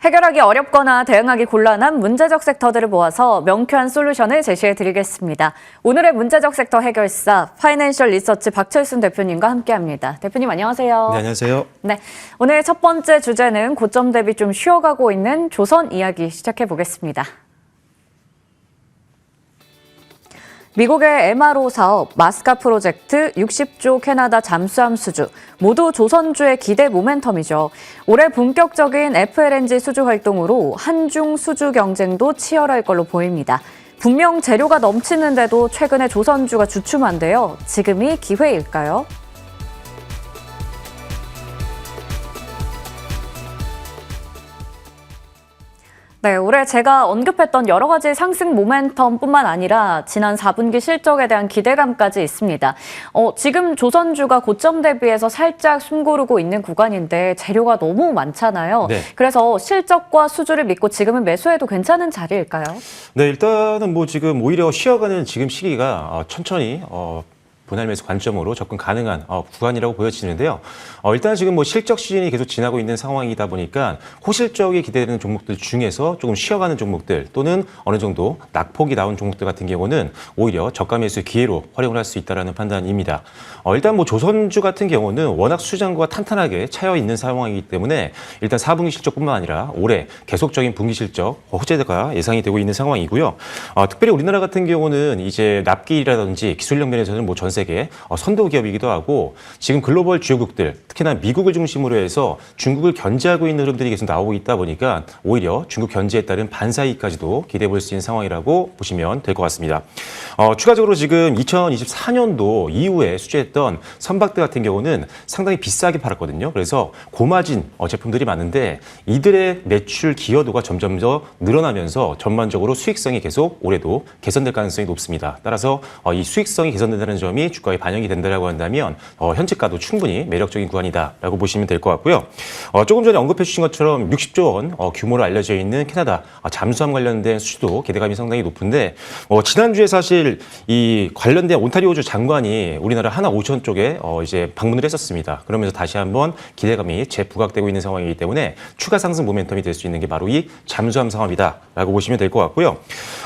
해결하기 어렵거나 대응하기 곤란한 문제적 섹터들을 모아서 명쾌한 솔루션을 제시해드리겠습니다. 오늘의 문제적 섹터 해결사 파이낸셜 리서치 박철순 대표님과 함께합니다. 대표님 안녕하세요. 네, 안녕하세요. 네, 오늘 첫 번째 주제는 고점 대비 좀 쉬어가고 있는 조선 이야기 시작해보겠습니다. 미국의 MRO 사업, 마스카 프로젝트, 60조 캐나다 잠수함 수주, 모두 조선주의 기대 모멘텀이죠. 올해 본격적인 FLNG 수주 활동으로 한중 수주 경쟁도 치열할 걸로 보입니다. 분명 재료가 넘치는데도 최근에 조선주가 주춤한데요. 지금이 기회일까요? 네, 올해 제가 언급했던 여러 가지 상승 모멘텀뿐만 아니라 지난 4분기 실적에 대한 기대감까지 있습니다. 지금 조선주가 고점 대비해서 살짝 숨고르고 있는 구간인데 재료가 너무 많잖아요. 네. 그래서 실적과 수주를 믿고 지금은 매수해도 괜찮은 자리일까요? 네, 일단은 지금 오히려 쉬어가는 지금 시기가 천천히 분할 매수 관점으로 접근 가능한 구간이라고 보여지는데요. 일단 지금 실적 시즌이 계속 지나고 있는 상황이다 보니까 호실적이 기대되는 종목들 중에서 조금 쉬어가는 종목들 또는 어느 정도 낙폭이 나온 종목들 같은 경우는 오히려 저가 매수 기회로 활용을 할 수 있다는 판단입니다. 일단 조선주 같은 경우는 워낙 수장과 탄탄하게 차여 있는 상황이기 때문에 일단 4분기 실적뿐만 아니라 올해 계속적인 분기 실적 호재가 예상이 되고 있는 상황이고요. 특별히 우리나라 같은 경우는 이제 납기라든지 기술력 면에서는 전 세계 선도 기업이기도 하고 지금 글로벌 주요국들 특히나 미국을 중심으로 해서 중국을 견제하고 있는 흐름들이 계속 나오고 있다 보니까 오히려 중국 견제에 따른 반사이익까지도 기대해 볼 수 있는 상황이라고 보시면 될 것 같습니다. 추가적으로 지금 2024년도 이후에 수주했던 선박들 같은 경우는 상당히 비싸게 팔았거든요. 그래서 고마진 제품들이 많은데 이들의 매출 기여도가 점점 더 늘어나면서 전반적으로 수익성이 계속 올해도 개선될 가능성이 높습니다. 따라서 이 수익성이 개선된다는 점이 주가에 반영이 된다고 한다면 현재가도 충분히 매력적인 구간이다라고 보시면 될 것 같고요. 조금 전에 언급해 주신 것처럼 60조 원 규모로 알려져 있는 캐나다 잠수함 관련된 수주도 기대감이 상당히 높은데 지난주에 사실 이 관련된 온타리오주 장관이 우리나라 하나오션 쪽에 이제 방문을 했었습니다. 그러면서 다시 한번 기대감이 재부각되고 있는 상황이기 때문에 추가 상승 모멘텀이 될 수 있는 게 바로 이 잠수함 사업이다라고 보시면 될 것 같고요.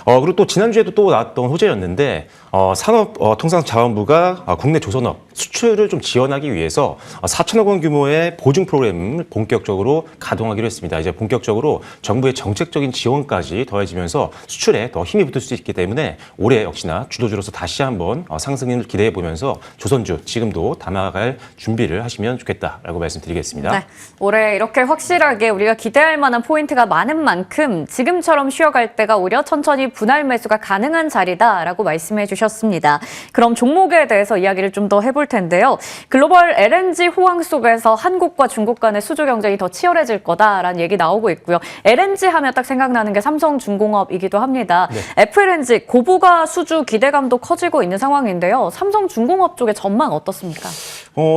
그리고 또 지난주에도 또 나왔던 호재였는데 산업통상자원부가 국내 조선업 수출을 좀 지원하기 위해서 4천억 원 규모의 보증 프로그램을 본격적으로 가동하기로 했습니다. 이제 본격적으로 정부의 정책적인 지원까지 더해지면서 수출에 더 힘이 붙을 수 있기 때문에 올해 역시나 주도주로서 다시 한번 상승을 기대해 보면서 조선주 지금도 담아갈 준비를 하시면 좋겠다라고 말씀드리겠습니다. 네, 올해 이렇게 확실하게 우리가 기대할 만한 포인트가 많은 만큼 지금처럼 쉬어갈 때가 오히려 천천히 분할 매수가 가능한 자리다라고 말씀해 주셨습니다. 그럼 종목에 대해서 이야기를 좀 더 해볼 텐데요. 글로벌 LNG 호황 속에서 한국과 중국 간의 수주 경쟁이 더 치열해질 거다라는 얘기 나오고 있고요. LNG 하면 딱 생각나는 게 삼성중공업이기도 합니다. 네. FLNG 고부가 수주 기대감도 커지고 있는 상황인데요. 삼성중공업 쪽의 전망 어떻습니까?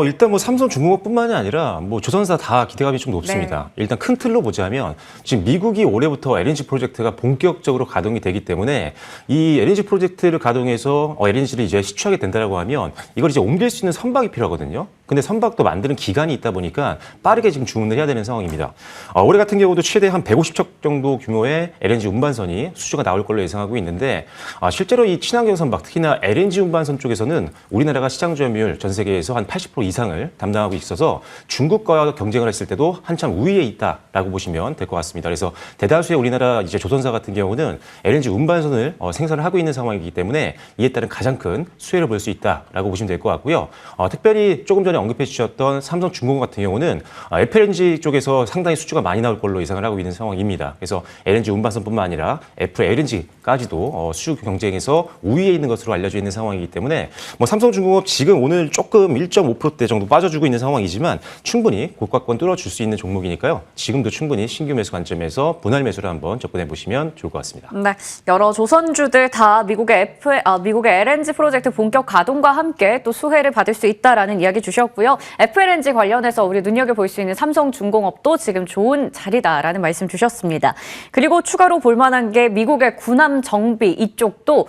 일단 삼성중공업뿐만이 아니라 조선사 다 기대감이 좀 높습니다. 네. 일단 큰 틀로 보자면 지금 미국이 올해부터 LNG 프로젝트가 본격적으로 가동이 되기 때문에 이 LNG 프로젝트를 가동해서 LNG를 이제 시추하게 된다라고 하면 이걸 이제 옮길 수 있는 선박이 필요하거든요. 근데 선박도 만드는 기간이 있다 보니까 빠르게 지금 주문을 해야 되는 상황입니다. 올해 같은 경우도 최대 한 150척 정도 규모의 LNG 운반선이 수주가 나올 걸로 예상하고 있는데 실제로 이 친환경 선박 특히나 LNG 운반선 쪽에서는 우리나라가 시장 점유율 전 세계에서 한 80% 이상을 담당하고 있어서 중국과 경쟁을 했을 때도 한참 우위에 있다라고 보시면 될 것 같습니다. 그래서 대다수의 우리나라 이제 조선사 같은 경우는 LNG 운반선을 생산을 하고 있는 상황이기 때문에 이에 따른 가장 큰 수혜를 볼 수 있다라고 보시면 될 것 같고요. 특별히 조금 전에 언급해 주셨던 삼성중공업 같은 경우는 FLNG 쪽에서 상당히 수주가 많이 나올 걸로 예상을 하고 있는 상황입니다. 그래서 LNG 운반선뿐만 아니라 FLNG까지도 수주 경쟁에서 우위에 있는 것으로 알려져 있는 상황이기 때문에 삼성중공업 지금 오늘 조금 1.5%대 정도 빠져주고 있는 상황이지만 충분히 고가권 뚫어줄 수 있는 종목이니까요. 지금도 충분히 신규 매수 관점에서 분할 매수를 한번 접근해 보시면 좋을 것 같습니다. 네, 여러 조선주들 다 미국의 LNG 프로젝트 본격 가동과 함께 또 수혜를 받을 수 있다라는 이야기 주셨고요. FLNG 관련해서 우리 눈여겨볼 수 있는 삼성중공업도 지금 좋은 자리다라는 말씀 주셨습니다. 그리고 추가로 볼만한 게 미국의 군함 정비 이쪽도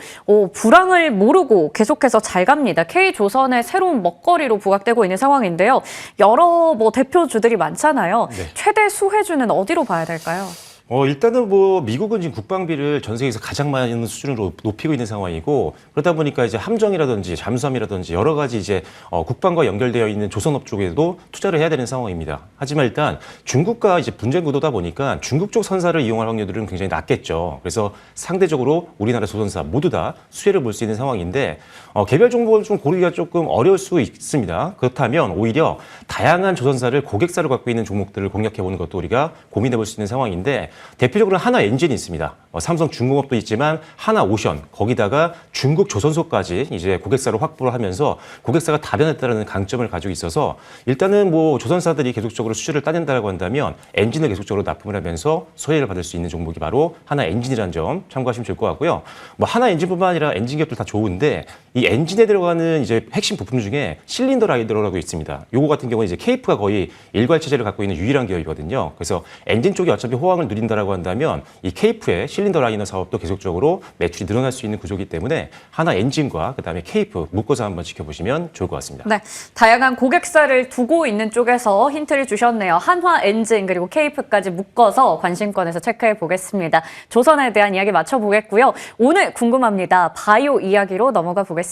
불황을 모르고 계속해서 잘 갑니다. K조선의 새로운 먹거리로 부각되고 있는 상황인데요. 여러 대표주들이 많잖아요. 네. 최대 수혜주는 어디로 봐야 될까요? 일단은 뭐 미국은 지금 국방비를 전 세계에서 가장 많은 수준으로 높이고 있는 상황이고 그러다 보니까 이제 함정이라든지 잠수함이라든지 여러 가지 이제 국방과 연결되어 있는 조선업 쪽에도 투자를 해야 되는 상황입니다. 하지만 일단 중국과 이제 분쟁 구도다 보니까 중국 쪽 선사를 이용할 확률들은 굉장히 낮겠죠. 그래서 상대적으로 우리나라 조선사 모두 다 수혜를 볼 수 있는 상황인데 개별 종목을 좀 고르기가 조금 어려울 수 있습니다. 그렇다면 오히려 다양한 조선사를 고객사로 갖고 있는 종목들을 공략해 보는 것도 우리가 고민해 볼 수 있는 상황인데 대표적으로 하나 엔진이 있습니다. 삼성 중공업도 있지만 하나 오션 거기다가 중국 조선소까지 이제 고객사를 확보를 하면서 고객사가 다변했다는 강점을 가지고 있어서 일단은 뭐 조선사들이 계속적으로 수주를 따낸다고 한다면 엔진을 계속적으로 납품을 하면서 소외를 받을 수 있는 종목이 바로 하나 엔진이라는 점 참고하시면 좋을 것 같고요. 뭐 하나 엔진뿐만 아니라 엔진 기업들 다 좋은데 이 엔진에 들어가는 이제 핵심 부품 중에 실린더 라이더라고 있습니다. 요거 같은 경우는 이제 케이프가 거의 일괄 체제를 갖고 있는 유일한 기업이거든요. 그래서 엔진 쪽이 어차피 호황을 누린다라고 한다면 이 케이프의 실린더 라이너 사업도 계속적으로 매출이 늘어날 수 있는 구조이기 때문에 하나 엔진과 그다음에 케이프 묶어서 한번 지켜보시면 좋을 것 같습니다. 네, 다양한 고객사를 두고 있는 쪽에서 힌트를 주셨네요. 한화 엔진 그리고 케이프까지 묶어서 관심권에서 체크해 보겠습니다. 조선에 대한 이야기 맞춰보겠고요. 오늘 궁금합니다. 바이오 이야기로 넘어가 보겠습니다.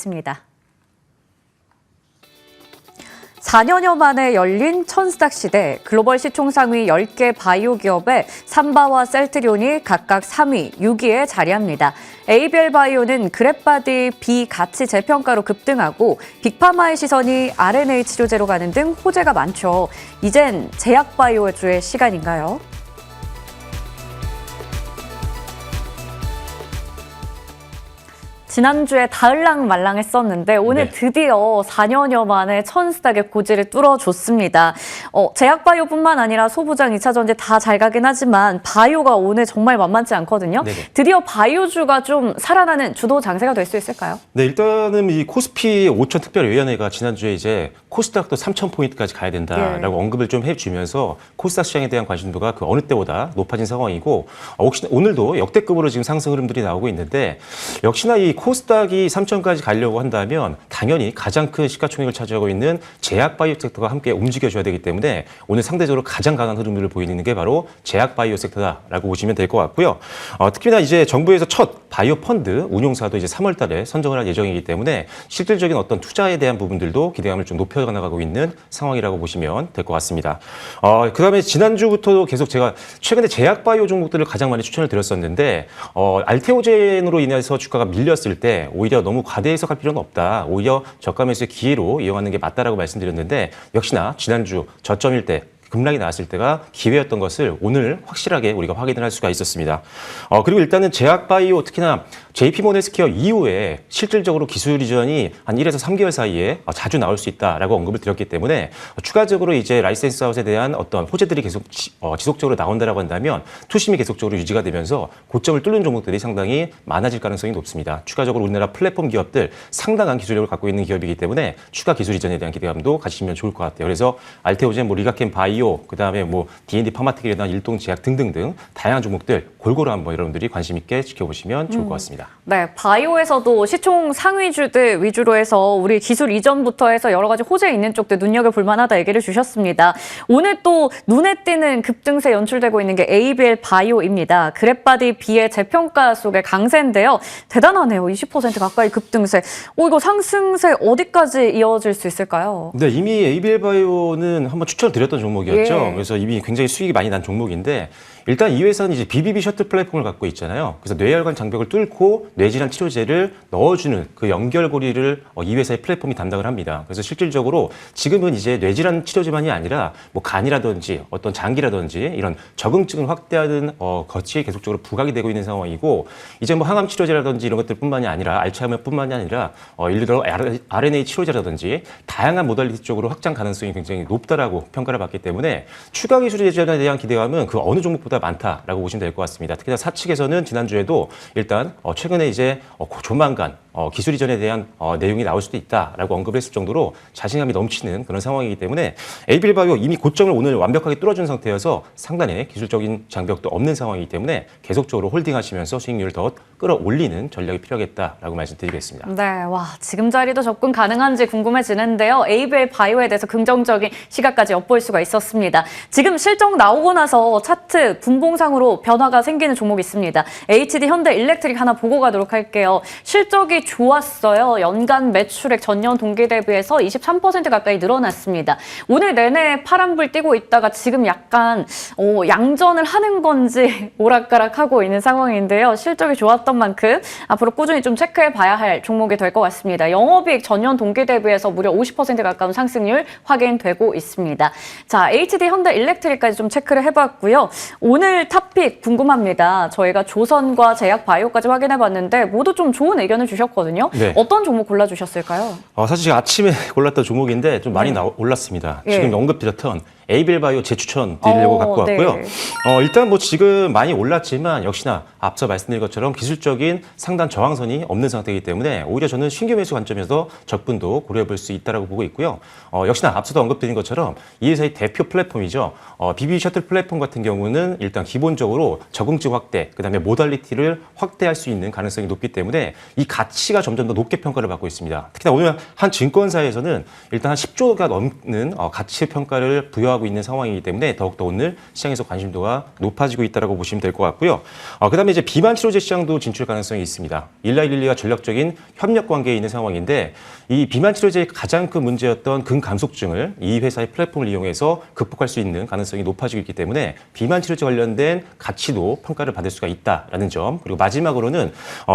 4년여 만에 열린 천스닥 시대, 글로벌 시총 상위 10개 바이오 기업의 삼바와 셀트리온이 각각 3위, 6위에 자리합니다. ABL 바이오는 그랩바디 B 가치 재평가로 급등하고 빅파마의 시선이 RNA 치료제로 가는 등 호재가 많죠. 이젠 제약 바이오주의 시간인가요? 지난주에 다을랑말랑했었는데 오늘 드디어 4년여 만에 천스닥의 고지를 뚫어줬습니다. 제약바이오뿐만 아니라 소부장, 2차 전지 다 잘 가긴 하지만 바이오가 오늘 정말 만만치 않거든요. 네네. 드디어 바이오주가 좀 살아나는 주도 장세가 될 수 있을까요? 네, 일단은 이 코스피 5천 특별위원회가 지난주에 이제 코스닥도 3,000포인트까지 가야 된다라고 언급을 좀 해주면서 코스닥 시장에 대한 관심도가 그 어느 때보다 높아진 상황이고 혹시 오늘도 역대급으로 지금 상승 흐름들이 나오고 있는데 역시나 이 코스닥이 3천까지 가려고 한다면 당연히 가장 큰 시가총액을 차지하고 있는 제약바이오 섹터가 함께 움직여줘야 되기 때문에 오늘 상대적으로 가장 강한 흐름을 보이는 게 바로 제약바이오 섹터다라고 보시면 될 것 같고요. 특히나 이제 정부에서 첫 바이오 펀드 운용사도 이제 3월 달에 선정을 할 예정이기 때문에 실질적인 어떤 투자에 대한 부분들도 기대감을 좀 높여나가고 있는 상황이라고 보시면 될 것 같습니다. 그다음에 지난주부터도 계속 제가 최근에 제약바이오 종목들을 가장 많이 추천을 드렸었는데 알테오젠으로 인해서 주가가 밀렸을 때 오히려 너무 과대 해석할 필요는 없다. 오히려 저가 매수의 기회로 이용하는 게 맞다라고 말씀드렸는데 역시나 지난주 저점일 때 급락이 나왔을 때가 기회였던 것을 오늘 확실하게 우리가 확인을 할 수가 있었습니다. 그리고 일단은 제약바이오 특히나 JP모건 헬스케어 이후에 실질적으로 기술 이전이 한 1에서 3개월 사이에 자주 나올 수 있다라고 언급을 드렸기 때문에 추가적으로 이제 라이센스 아웃에 대한 어떤 호재들이 계속 지속적으로 나온다라고 한다면 투심이 계속적으로 유지가 되면서 고점을 뚫는 종목들이 상당히 많아질 가능성이 높습니다. 추가적으로 우리나라 플랫폼 기업들 상당한 기술력을 갖고 있는 기업이기 때문에 추가 기술 이전에 대한 기대감도 가지시면 좋을 것 같아요. 그래서 알테오젠, 리가켄 바이오, 그다음에 D&D 파마텍이나 일동제약 등등등 다양한 종목들 골고루 한번 여러분들이 관심 있게 지켜보시면 좋을 것 같습니다. 네, 바이오에서도 시총 상위주들 위주로 해서 우리 기술 이전부터 해서 여러 가지 호재 있는 쪽들 눈여겨볼 만하다 얘기를 주셨습니다. 오늘 또 눈에 띄는 급등세 연출되고 있는 게 ABL 바이오입니다. 그랩바디 B의 재평가 속의 강세인데요. 대단하네요. 20% 가까이 급등세. 이거 상승세 어디까지 이어질 수 있을까요? 네, 이미 ABL 바이오는 한번 추천을 드렸던 종목이었죠. 그래서 이미 굉장히 수익이 많이 난 종목인데 일단 이 회사는 이제 BBB 셔틀 플랫폼을 갖고 있잖아요. 그래서 뇌혈관 장벽을 뚫고 뇌질환 치료제를 넣어주는 그 연결고리를 이 회사의 플랫폼이 담당을 합니다. 그래서 실질적으로 지금은 이제 뇌질환 치료제만이 아니라 간이라든지 어떤 장기라든지 이런 적응증을 확대하는 것이 계속적으로 부각이 되고 있는 상황이고 이제 항암 치료제라든지 이런 것들뿐만이 아니라 알츠하이머뿐만이 아니라 예를 들어 RNA 치료제라든지 다양한 모달리티 쪽으로 확장 가능성이 굉장히 높다라고 평가를 받기 때문에 추가 기술 이전에 대한 기대감은 그 어느 종목보다 많다라고 보시면 될 것 같습니다. 특히나 사측에서는 지난주에도 일단 최근에 이제 조만간 기술 이전에 대한 내용이 나올 수도 있다라고 언급을 했을 정도로 자신감이 넘치는 그런 상황이기 때문에 에이빌바이오 이미 고점을 오늘 완벽하게 뚫어준 상태여서 상단에 기술적인 장벽도 없는 상황이기 때문에 계속적으로 홀딩하시면서 수익률을 더 끌어올리는 전략이 필요하겠다라고 말씀드리겠습니다. 네, 와, 지금 자리도 접근 가능한지 궁금해지는데요. 에이빌 바이오에 대해서 긍정적인 시각까지 엿볼 수가 있었습니다. 지금 실적 나오고 나서 차트 분봉상으로 변화가 생기는 종목이 있습니다. HD 현대 일렉트릭 하나 보고 가도록 할게요. 실적이 좋았어요. 연간 매출액 전년 동기 대비해서 23% 가까이 늘어났습니다. 오늘 내내 파란불 띄고 있다가 지금 약간 양전을 하는 건지 오락가락하고 있는 상황인데요. 실적이 좋았던 만큼 앞으로 꾸준히 좀 체크해 봐야 할 종목이 될 것 같습니다. 영업이익 전년 동기 대비해서 무려 50% 가까운 상승률 확인되고 있습니다. 자, HD 현대 일렉트릭까지 좀 체크를 해봤고요. 오늘 탑픽 궁금합니다. 저희가 조선과 제약 바이오까지 확인해 봤는데 모두 좀 좋은 의견을 주셨거든요. 네. 어떤 종목 골라주셨을까요? 사실 제가 아침에 골랐던 종목인데 좀 많이 올랐습니다. 예. 지금 언급드렸던 에이빌바이오 재추천 드리려고 갖고 왔고요. 네. 일단 뭐 지금 많이 올랐지만 역시나 앞서 말씀드린 것처럼 기술적인 상단 저항선이 없는 상태이기 때문에 오히려 저는 신규 매수 관점에서 접근도 고려해 볼 수 있다고 보고 있고요. 역시나 앞서도 언급드린 것처럼 이 회사의 대표 플랫폼이죠. BB 셔틀 플랫폼 같은 경우는 일단 기본적으로 적응지 확대, 그다음에 모달리티를 확대할 수 있는 가능성이 높기 때문에 이 가치가 점점 더 높게 평가를 받고 있습니다. 특히나 오늘 한 증권사에서는 일단 한 10조가 넘는 가치 평가를 부여하고 있는 상황이기 때문에 더욱더 오늘 시장에서 관심도가 높아지고 있다고 보시면 될 것 같고요. 그다음에 이제 비만 치료제 시장도 진출 가능성이 있습니다. 일라일릴리가 전략적인 협력 관계에 있는 상황인데 이 비만 치료제의 가장 큰 문제였던 근감속증을 이 회사의 플랫폼을 이용해서 극복할 수 있는 가능성이 높아지고 있기 때문에 비만 치료제 관련된 가치도 평가를 받을 수가 있다라는 점. 그리고 마지막으로는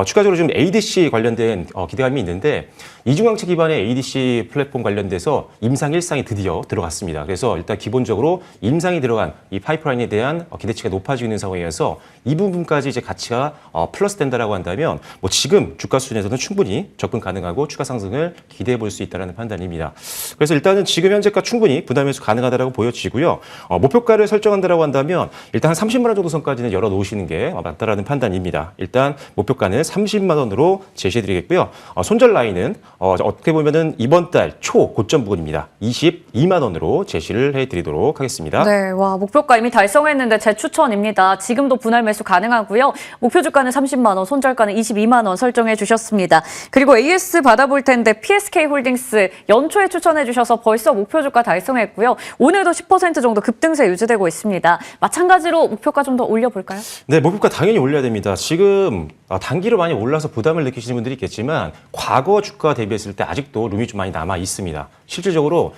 추가적으로 좀 ADC 관련된 기대감이 있는데 이중항체 기반의 ADC 플랫폼 관련돼서 임상 1상이 드디어 들어갔습니다. 그래서 일단 기본적으로 임상이 들어간 이 파이프라인에 대한 기대치가 높아지고 있는 상황이어서 이 부분까지 이제 가치가 플러스 된다라고 한다면 뭐 지금 주가 수준에서는 충분히 접근 가능하고 추가 상승을 기대해 볼 수 있다는 판단입니다. 그래서 일단은 지금 현재가 충분히 부담 매수 가능하다라고 보여지고요. 목표가를 설정한다라고 한다면 일단 한 30만 원 정도 선까지는 열어 놓으시는 게 맞다라는 판단입니다. 일단 목표가는 30만 원으로 제시해 드리겠고요. 손절 라인은 어떻게 보면은 이번 달 초 고점 부근입니다. 22만 원으로 제시를 해 드리도록 하겠습니다. 네, 와, 목표가 이미 달성했는데 재추천입니다. 지금도 분할 매수 가능하고요. 목표 주가는 30만 원, 손절가는 22만 원 설정해 주셨습니다. 그리고 AS 받아볼 텐데 PSK 홀딩스 연초에 추천해 주셔서 벌써 목표 주가 달성했고요. 오늘도 10% 정도 급등세 유지되고 있습니다. 마찬가지로 목표가 좀 더 올려볼까요? 네, 목표가 당연히 올려야 됩니다. 지금 단기로 많이 올라서 부담을 느끼시는 분들이 있겠지만 과거 주가 대비했을 때 아직도 룸이 좀 많이 남아 있습니다. 실질적으로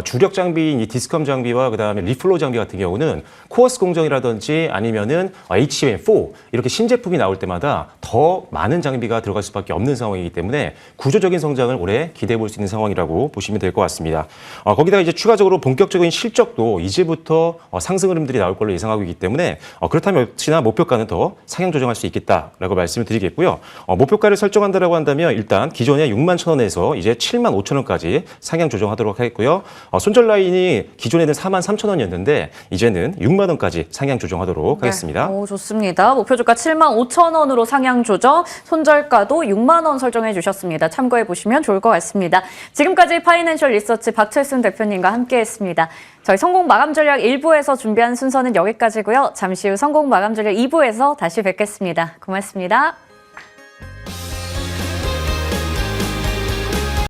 주력 장비인 이 디스컴 장비와 그다음에 리플로 장비 같은 경우는 코어스 공정이라든지 아니면은 HBM4 이렇게 신제품이 나올 때마다 더 많은 장비가 들어갈 수밖에 없는 상황이기 때문에 구조적인 성장을 올해 기대해 볼 수 있는 상황이라고 보시면 될 것 같습니다. 거기다가 이제 추가적으로 본격적인 실적도 이제부터 상승 흐름들이 나올 걸로 예상하고 있기 때문에 그렇다면 역시나 목표가는 더 상향 조정할 수 있겠다라고 말씀을 드리겠고요. 목표가를 설정한다라고 한다면 일단 기존의 6만 1,000원에서 이제 7만 5천 원까지 상향 조정하도록 하겠고요. 손절 라인이 기존에는 4만 3천 원이었는데 이제는 6만 원까지 상향 조정하도록 하겠습니다. 오, 좋습니다. 목표 주가 7만 5천 원으로 상향 조정, 손절가도 6만 원 설정해 주셨습니다. 참고해 보시면 좋을 것 같습니다. 지금까지 파이낸셜 리서치 박철순 대표님과 함께했습니다. 저희 성공 마감 전략 1부에서 준비한 순서는 여기까지고요. 잠시 후 성공 마감 전략 2부에서 다시 뵙겠습니다. 고맙습니다.